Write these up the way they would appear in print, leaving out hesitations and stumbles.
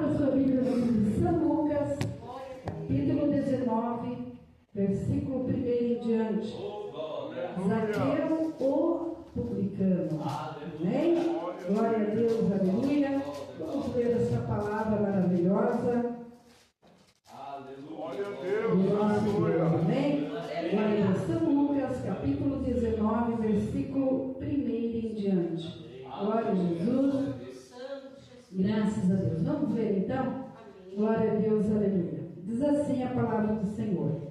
Abra sua Bíblia no livro de São Lucas, capítulo 19, versículo 1 em diante. Zaqueu, o publicano. Amém? Glória a Deus, aleluia. Vamos ler essa palavra maravilhosa. Glória a Deus, aleluia. Amém? Glória a Deus. São Lucas, capítulo 19, versículo 1 em diante. Glória a Jesus. Graças a Deus. Vamos ver então? Glória a Deus, aleluia. Diz assim a palavra do Senhor.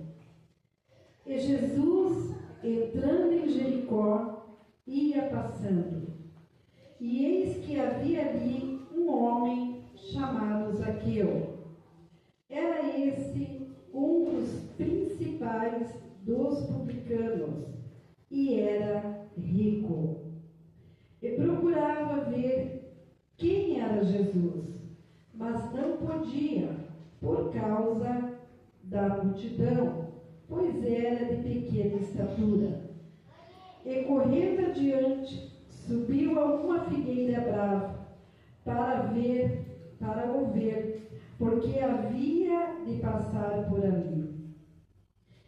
E Jesus, entrando em Jericó, ia passando. E eis que havia ali um homem chamado Zaqueu. Era esse um dos principais dos publicanos, e era rico. E procurava ver quem era Jesus, mas não podia, por causa da multidão, pois era de pequena estatura. E correndo adiante, subiu a uma figueira brava, para o ver, porque havia de passar por ali.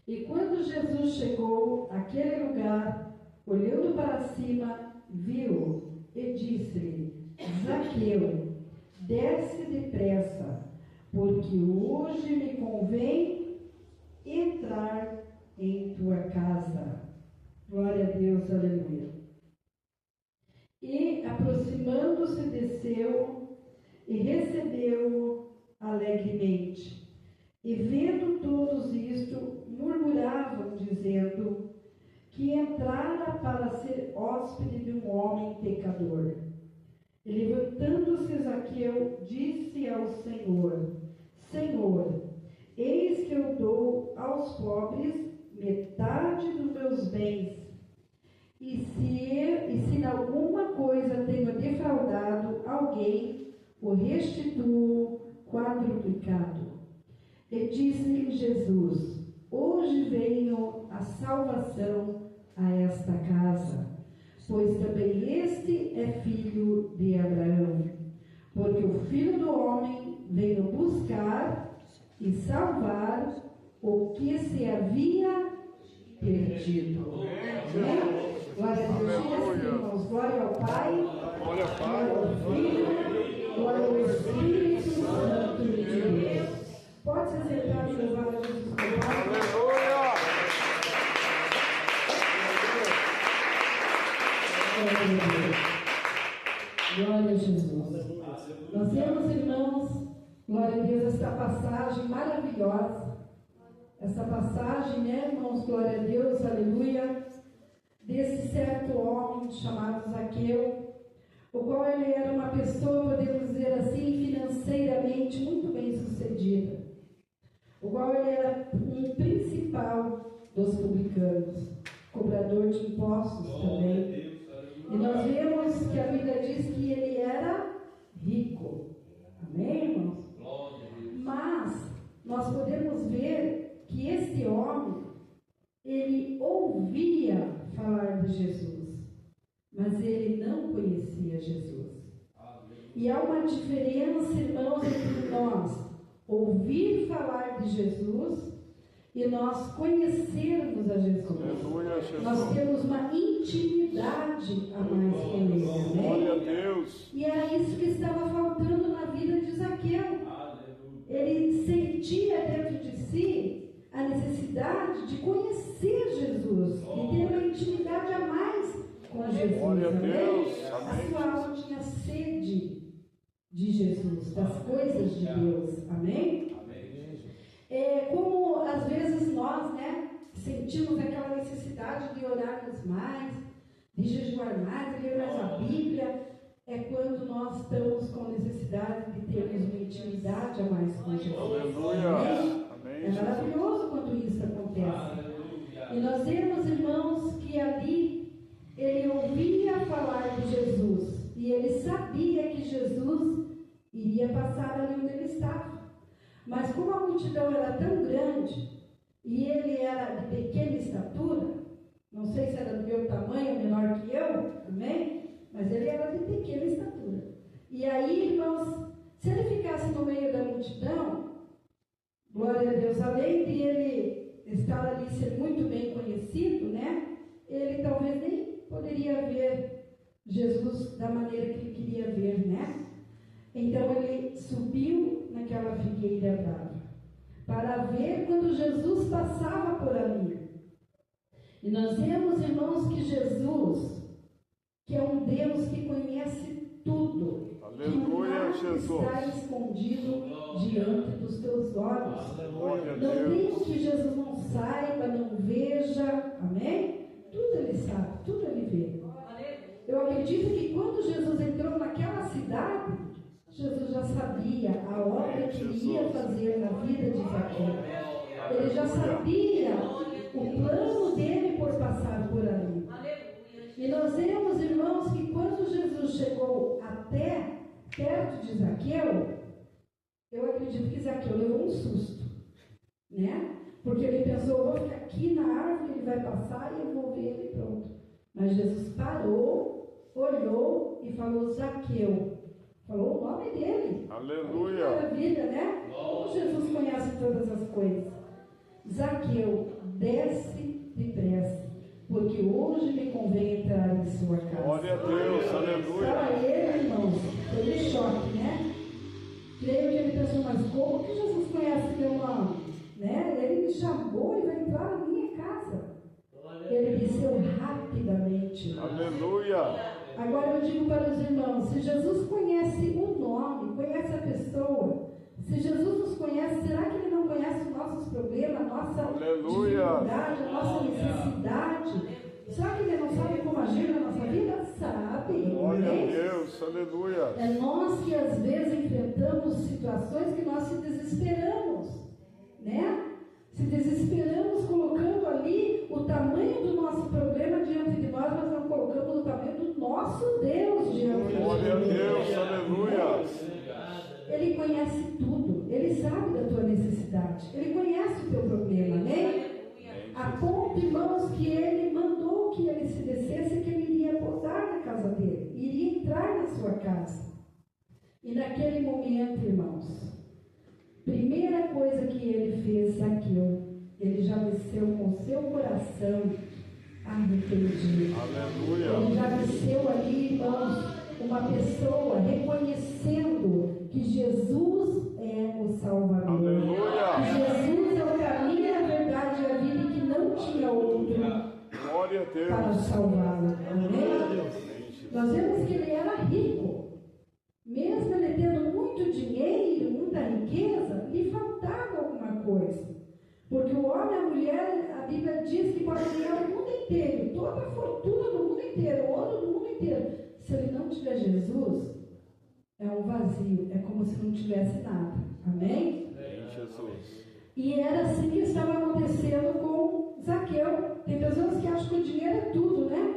E quando Jesus chegou àquele lugar, olhando para cima, viu e disse-lhe: Zaqueu, desce depressa, porque hoje me convém entrar em tua casa. Glória a Deus, aleluia. E aproximando-se, desceu e recebeu-o alegremente. E vendo todos isto, murmuravam, dizendo que entrara para ser hóspede de um homem pecador. E levantando-se Zaqueu, disse ao Senhor: Senhor, eis que eu dou aos pobres metade dos meus bens, e se em alguma coisa tenho defraudado alguém, o restituo quadruplicado. E disse-lhe Jesus: Hoje veio a salvação a esta casa, pois também este é filho de Abraão, porque o Filho do Homem veio buscar e salvar o que se havia perdido. Amém? Glória a Deus, irmãos. Glória ao Pai, Glória ao Pai, glória ao Filho, glória ao Espírito Santo de Deus. Pode se sentar e louvar a Jesus. aleluia. Glória a Jesus. Nós temos, irmãos, glória a Deus, esta passagem maravilhosa. Essa passagem, né, irmãos, glória a Deus, aleluia, desse certo homem chamado Zaqueu, o qual ele era uma pessoa, podemos dizer assim, financeiramente muito bem sucedida, o qual ele era um principal dos publicanos, cobrador de impostos também. E nós vemos que a Bíblia diz que ele era rico. Amém, irmãos? Mas nós podemos ver que esse homem, ele ouvia falar de Jesus, mas ele não conhecia Jesus. E há uma diferença, irmãos, entre nós ouvir falar de Jesus e nós conhecermos a Jesus. Aleluia, Jesus. Nós temos uma intimidade a mais com Ele. Glória a Amém? Deus. E era isso que estava faltando na vida de Zaqueu. Ele sentia dentro de si a necessidade de conhecer Jesus e ter uma intimidade a mais com Jesus. Glória a Amém? Deus. A Amém. sua alma tinha sede de Jesus, das coisas de Deus. Amém? Como às vezes nós, né, sentimos aquela necessidade de orarmos mais, de jejuar mais, de ler mais a Bíblia, é quando nós estamos com necessidade de termos uma intimidade a mais com Jesus. Aleluia. Amém? Amém, É maravilhoso quando isso acontece. E nós vemos, irmãos, que ali ele ouvia falar de Jesus e ele sabia que Jesus iria passar ali onde ele estava. Mas como a multidão era tão grande e ele era de pequena estatura, não sei se era do meu tamanho, menor que eu, amém? Mas ele era de pequena estatura. E aí, irmãos, se ele ficasse no meio além de ele estar ali ser muito bem conhecido, né? Ele talvez nem poderia ver Jesus da maneira que ele queria ver, né? Então ele subiu naquela figueira brava para ver quando Jesus passava por ali. E nós vemos, irmãos, que Jesus, que é um Deus que conhece tudo, Aleluia, que Jesus. está escondido diante dos teus olhos. Glória a Não Deus. tem que Jesus não saiba, não veja, amém? Tudo ele sabe, tudo ele vê. Eu acredito que quando Jesus entrou naquela cidade, Jesus já sabia a obra que ele ia fazer na vida de Zaqueu. Ele já sabia o plano dele por passar por ali. E nós vemos, irmãos, que quando Jesus chegou até perto de Zaqueu, eu acredito que Zaqueu levou um susto, né? Porque ele pensou, eu vou ficar aqui na árvore, ele vai passar e eu vou ver ele, pronto. Mas Jesus parou, olhou e falou, Zaqueu. Falou o nome dele. Aleluia. Maravilha, né? Como Jesus conhece todas as coisas. Zaqueu, desce depressa, porque hoje me convém entrar em sua casa. Glória a Deus, aleluia. Para ele, irmãos, foi um choque, né? Creio que ele pensou, mas como que Jesus conhece meu nome? Né? Ele me chamou e vai entrar na minha casa. Ele desceu rapidamente. Aleluia. Agora eu digo para os irmãos, se Jesus conhece o nome, conhece a pessoa, se Jesus nos conhece, será que Ele não conhece os nossos problemas, a nossa dificuldade, a nossa necessidade? Será que Ele não sabe como agir na nossa vida? Sabe. Glória a Deus, aleluia. É nós que às vezes enfrentamos situações que nós se desesperamos, né? Se desesperamos colocando ali o tamanho do nosso problema diante de nós, mas não colocamos o tamanho do nosso Deus diante de nós. Glória a Deus, aleluia. Ele conhece tudo, Ele sabe da tua necessidade, Ele conhece o teu problema, né? A ponto, irmãos, que Ele mandou que ele se descesse, que Ele iria pousar na casa dele, iria entrar na sua casa. E naquele momento, irmãos, primeira coisa que ele fez, Zaqueu, ele já desceu com o seu coração arrependido. Aleluia. Ele já desceu ali, irmãos, uma pessoa reconhecendo que Jesus é o Salvador. Aleluia. Que Jesus é o caminho, a verdade e a vida e que não tinha outro Glória a Deus. para salvá-lo. Amém? Nós vemos que ele era rico. Mesmo ele tendo muito dinheiro, muita riqueza, lhe faltava alguma coisa. Porque o homem e a mulher, a Bíblia diz que pode ganhar o mundo inteiro, toda a fortuna do mundo inteiro, o ouro do mundo inteiro. Se ele não tiver Jesus, é um vazio, é como se não tivesse nada. Amém? Amém, Jesus. E era assim que estava acontecendo com Zaqueu. Tem pessoas que acham que o dinheiro é tudo, né?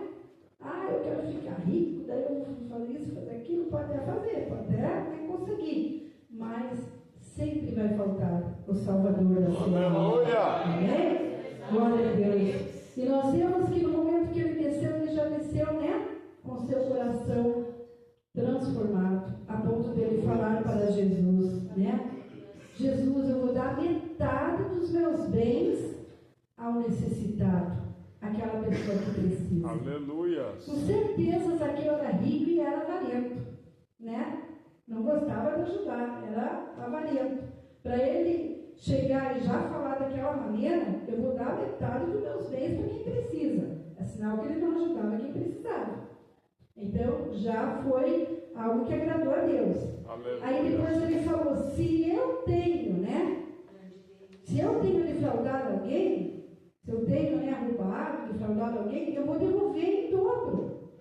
Ah, eu quero ficar rico, daí eu vou fazer isso, fazer aquilo, pode até fazer, pode até conseguir, mas sempre vai faltar o Salvador da sua alma. Aleluia! Amém? Glória a Deus. E nós vemos que no momento que ele desceu, ele já desceu, né? Com seu coração transformado, a ponto dele falar para Jesus, né? Jesus, eu vou dar metade dos meus bens ao necessitado. Aquela pessoa que precisa. Aleluia. Com certeza Zaqueu era rico e era avarento, né? Não gostava de ajudar, era avarento. Para ele chegar e já falar daquela maneira, eu vou dar metade dos meus bens para quem precisa. É sinal que ele não ajudava quem precisava. Então já foi algo que agradou a Deus. Aleluia. Aí depois ele falou, se eu tenho, né? Se eu tenho defraudado alguém, se eu tenho, né, roubado, defraudado alguém, eu vou devolver em dobro.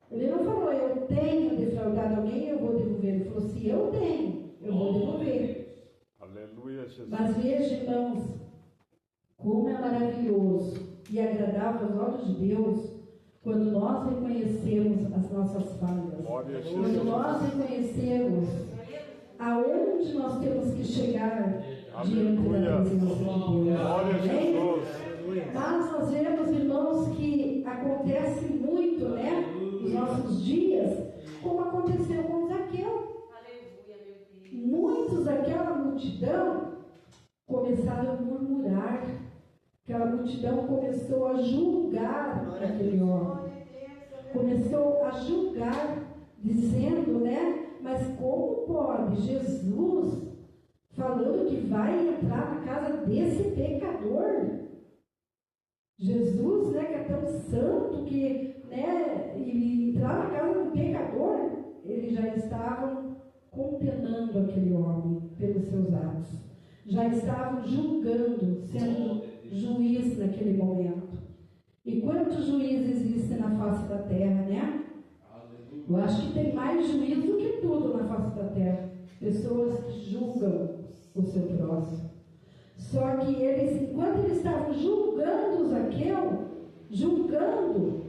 Ele não falou, eu tenho defraudado alguém, eu vou devolver. Ele falou, se eu tenho, eu vou devolver. Aleluia, Jesus. Mas veja, irmãos, como é maravilhoso e agradável aos olhos de Deus quando nós reconhecemos as nossas falhas. Glória a Quando Jesus. nós reconhecemos aonde nós temos que chegar diante da presença de Deus. Glória a Amém? Jesus. Mas nós vemos, irmãos, que acontece muito, né, nos nossos dias, como aconteceu com Zaqueu. Muitos daquela multidão começaram a murmurar. Aquela multidão começou a julgar aquele homem. Começou a julgar, dizendo, né? Mas como pode Jesus falando que vai entrar na casa desse pecador? Jesus, né, que é tão santo, que, né, e entrar na casa de um pecador, eles já estavam condenando aquele homem pelos seus atos. Já estavam julgando, sendo juiz naquele momento. E quantos juízes existem na face da terra, né? Eu acho que tem mais juiz do que tudo na face da terra. Pessoas que julgam o seu próximo. Só que eles, enquanto eles estavam julgando Zaqueu, julgando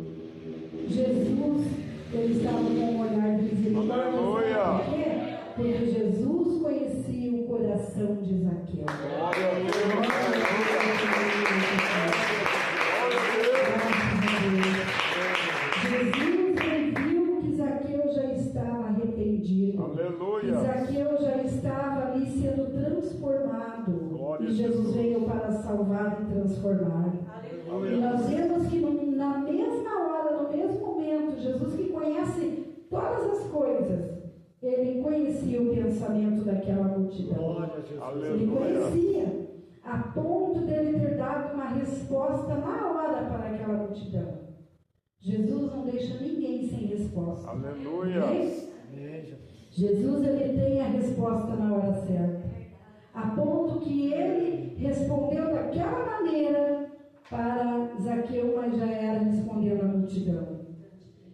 Jesus, eles estavam com um olhar de misericórdia. Por quê? Porque Jesus conhecia o coração de Zaqueu. Glória a Jesus viu que Zaqueu já estava arrependido. Aleluia. Que Zaqueu já estava ali sendo transformado. E Jesus veio para salvar e transformar. Aleluia. E nós vemos que na mesma hora, no mesmo momento, Jesus que conhece todas as coisas, ele conhecia o pensamento daquela multidão. Ele conhecia, a ponto dele ter dado uma resposta na hora para aquela multidão. Jesus não deixa ninguém sem resposta. Aleluia. Jesus, ele tem a resposta na hora certa. A ponto que ele respondeu daquela maneira para Zaqueu, mas já era respondendo à multidão.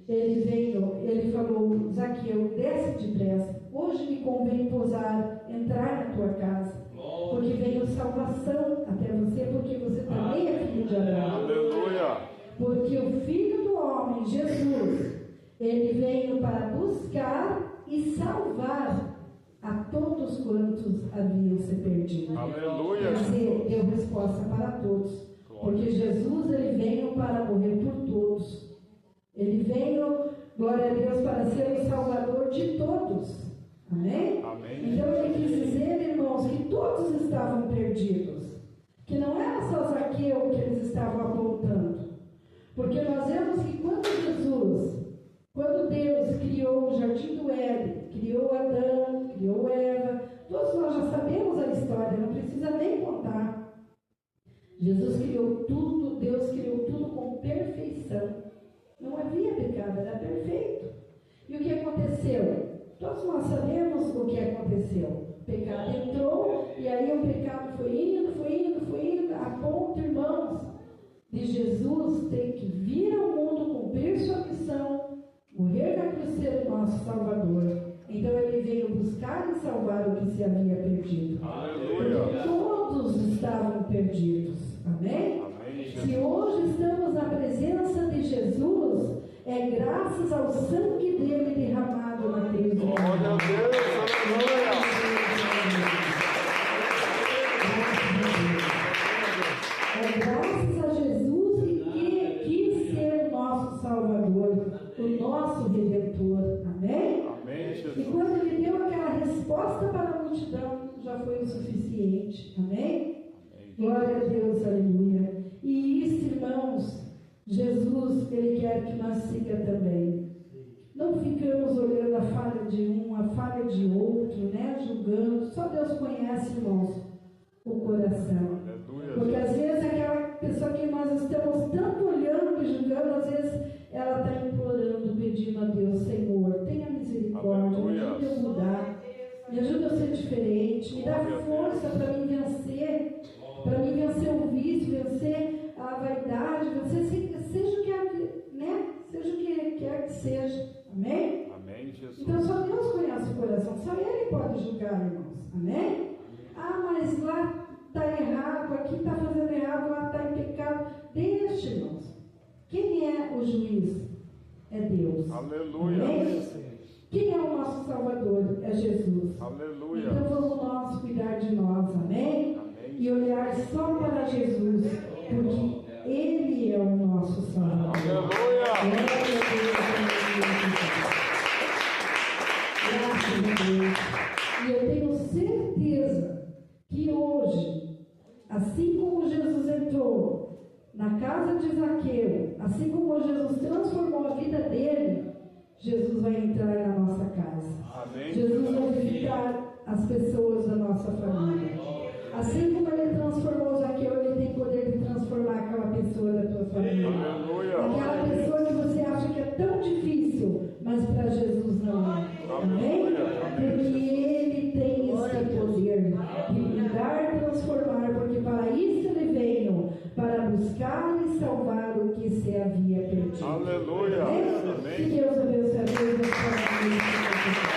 Ele veio, ele falou: Zaqueu, desce depressa, hoje me convém entrar na tua casa, porque veio salvação até você, porque você também é filho de Abraão. Aleluia. Porque o Filho do Homem, Jesus, ele veio para buscar e salvar a todos quantos haviam se perdido. Aleluia. Quer dizer, deu resposta para todos. Porque Jesus, ele veio para morrer por todos. Ele veio, glória a Deus, para ser o Salvador de todos. Amém? Amém. Então ele quis dizer, irmãos, que todos estavam perdidos. Que não era só Zaqueu que eles estavam apontando. Porque nós vemos que quando Deus criou o Jardim do Éden, criou Adão, criou Eva, todos nós já sabemos a história, não precisa nem contar. Jesus criou tudo, Deus criou tudo com perfeição. Não havia pecado, era perfeito. E o que aconteceu? Todos nós sabemos o que aconteceu. O pecado entrou, e aí o pecado foi indo, a ponto, irmãos, de Jesus ter que vir ao mundo, cumprir sua missão, morrer na cruz, ser o nosso Salvador. Então ele veio buscar e salvar o que se havia perdido. Aleluia. Porque todos estavam perdidos. Amém? Amém. Se hoje estamos na presença de Jesus, é graças ao sangue dele derramado na cruz. Glória a Deus. Aleluia. É graças a Jesus que quis ser o nosso Salvador, o nosso Redentor. Amém? Amém, Jesus. E quando ele deu aquela resposta para a multidão, já foi o suficiente. Amém? Glória a Deus, aleluia. E isso, irmãos, Jesus, ele quer que nós sigamos também. Não ficamos olhando a falha de um, a falha de outro, né? Julgando. Só Deus conhece, irmãos, o coração. Porque às vezes aquela pessoa que nós estamos tanto olhando e julgando, às vezes ela está implorando, pedindo a Deus: Senhor, tenha misericórdia, me ajuda a mudar, me ajuda a ser diferente, me dá força para me vencer o vício, vencer a vaidade, seja o que, né? Seja o que quer que seja. Amém? Amém, Jesus. Então só Deus conhece o coração, só Ele pode julgar, irmãos. Amém? Ah, mas lá está errado, aqui está fazendo errado, lá está em pecado. Deixa, irmãos. Quem é o juiz? É Deus. Aleluia. Amém? Quem é o nosso Salvador? É Jesus. Aleluia. Então vamos nós cuidar de nós, amém? Amém. E olhar só para Jesus, porque Ele é o nosso Salvador. Aleluia. Graças a Deus. E eu tenho certeza que hoje Assim como Jesus entrou na casa de Zaqueu, assim como Jesus transformou a vida dele, Jesus vai entrar na nossa casa. Amém. Jesus vai visitar as pessoas da nossa família. Assim como ele transformou Zaqueu, ele tem poder de transformar aquela pessoa da tua família. Aleluia. Aquela pessoa que você acha que é tão difícil, mas para Jesus não é. Amém? Porque ele tem esse poder de mudar e transformar, porque para isso ele veio, para buscar e salvar o que se havia perdido. Aleluia. Amém? Amém. Que Deus abençoe a Deus.